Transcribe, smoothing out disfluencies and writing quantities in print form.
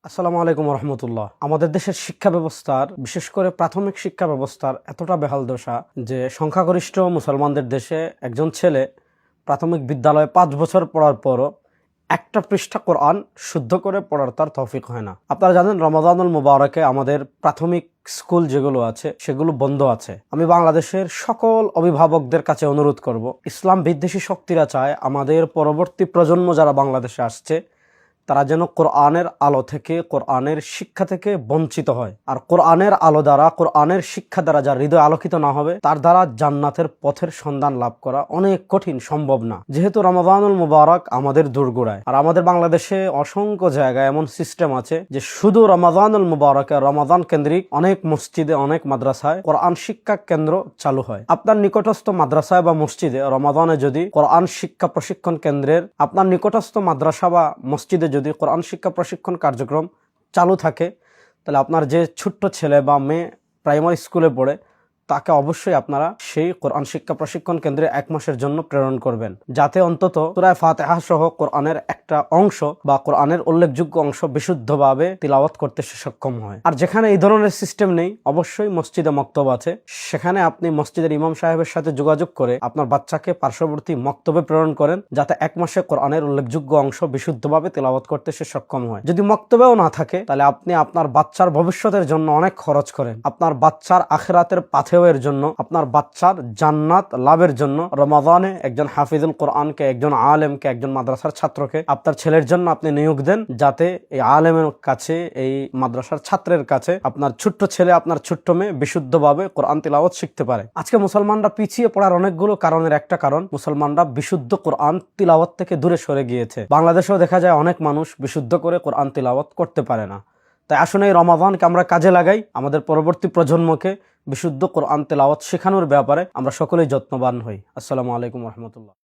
আসসালামু আলাইকুম রহমতুল্লাহ। আমাদের দেশের শিক্ষা ব্যবস্থার, বিশেষ করে প্রাথমিক শিক্ষা ব্যবস্থার এতটা বেহাল দশা যে সংখ্যাগরিষ্ঠ মুসলমানদের দেশে একজন ছেলে প্রাথমিক বিদ্যালয়ে 5 বছর পড়ার পরও একটা পৃষ্ঠা কোরআন শুদ্ধ করে পড়ার তার তৌফিক হয় না। আপনারা জানেন রমাদানুল মুবারকে আমাদের প্রাথমিক স্কুল যেগুলো আছে সেগুলো বন্ধ আছে। আমি বাংলাদেশের সকল অভিভাবকদের কাছে অনুরোধ করব, ইসলাম বিদ্বেষী শক্তিরা চায় আমাদের পরবর্তী প্রজন্ম যারা বাংলাদেশে আসছে তারা যেন কোরআনের আলো থেকে, কোরআনের শিক্ষা থেকে বঞ্চিত হয়। আর কোরআনের আলো দ্বারা, কোরআনের শিক্ষা দ্বারা যার হৃদয় আলোকিত না হবে তার দ্বারা জান্নাতের পথের সন্ধান লাভ করা অনেক কঠিন, সম্ভব না। যেহেতু রমাদানুল মুবারক আমাদের দোরগোড়ায়, আর আমাদের বাংলাদেশে অসংখ্য জায়গায় এমন সিস্টেম আছে যে শুধু রমাদানুল মুবারকে, রমাদান কেন্দ্রিক অনেক মসজিদে, অনেক মাদ্রাসায় কোরআন শিক্ষা কেন্দ্র চালু হয়। আপনার নিকটস্থ মাদ্রাসায় বা মসজিদে রমাদানে যদি কোরআন শিক্ষা প্রশিক্ষণ কেন্দ্রের, আপনার নিকটস্থ মাদ্রাসা বা মসজিদে যদি কোরআন শিক্ষা প্রশিক্ষণ কার্যক্রম চালু থাকে, তাহলে আপনার যে ছোট্ট ছেলে বা মেয়ে প্রাইমারি স্কুলে পড়ে তাকে অবশ্যই আপনারা সেই কোরআন শিক্ষা প্রশিক্ষণ কেন্দ্রে 1 মাসের জন্য প্রেরণ করবেন, যাতে অন্তত সূরা ফাতিহা সহ কোরআনের একটা অংশ বা কোরআনের উল্লেখযোগ্য অংশ বিশুদ্ধভাবে তিলাওয়াত করতে সক্ষম হয়। আর যেখানে এই ধরনের সিস্টেম নেই, অবশ্যই মসজিদে মক্তব আছে, সেখানে আপনি মসজিদের ইমাম সাহেবের সাথে যোগাযোগ করে আপনার বাচ্চাকে পার্শ্ববর্তী মক্তবে প্রেরণ করেন, যাতে 1 মাসে কোরআনের উল্লেখযোগ্য অংশ বিশুদ্ধভাবে তিলাওয়াত করতে সে সক্ষম হয়। যদি মক্তবেও না থাকে, তাহলে আপনি আপনার বাচ্চার ভবিষ্যতের জন্য অনেক খরচ করেন, আপনার বাচ্চার আখিরাতের পাথে এর জন্য, আপনার বাচ্চার জান্নাত লাভের জন্য রমাদানে একজন হাফিজুল কোরআনকে, একজন আলেমকে, একজন মাদ্রাসার ছাত্রকে আপনার ছেলের জন্য আপনি নিয়োগ দেন, যাতে এই আলেমের কাছে, এই মাদ্রাসার ছাত্রের কাছে আপনার ছোট্ট ছেলে, আপনার ছোট্ট মেয়ে বিশুদ্ধভাবে কোরআন তিলাওয়াত শিখতে পারে। আজকে মুসলমানরা পিছিয়ে পড়ার অনেকগুলো কারণের একটা কারণ, মুসলমানরা বিশুদ্ধ কোরআন তিলাওয়াত থেকে দূরে সরে গিয়েছে। বাংলাদেশেও দেখা যায় অনেক মানুষ বিশুদ্ধ করে কোরআন তিলাওয়াত করতে পারে না। তাই আসলে এই রমাদানকে আমরা কাজে লাগাই, আমাদের পরবর্তী প্রজন্মকে বিশুদ্ধ কোরআন তেলাওয়াত শেখানোর ব্যাপারে আমরা সকলেই যত্নবান হই। আসসালামু আলাইকুম রহমতুল্লাহ।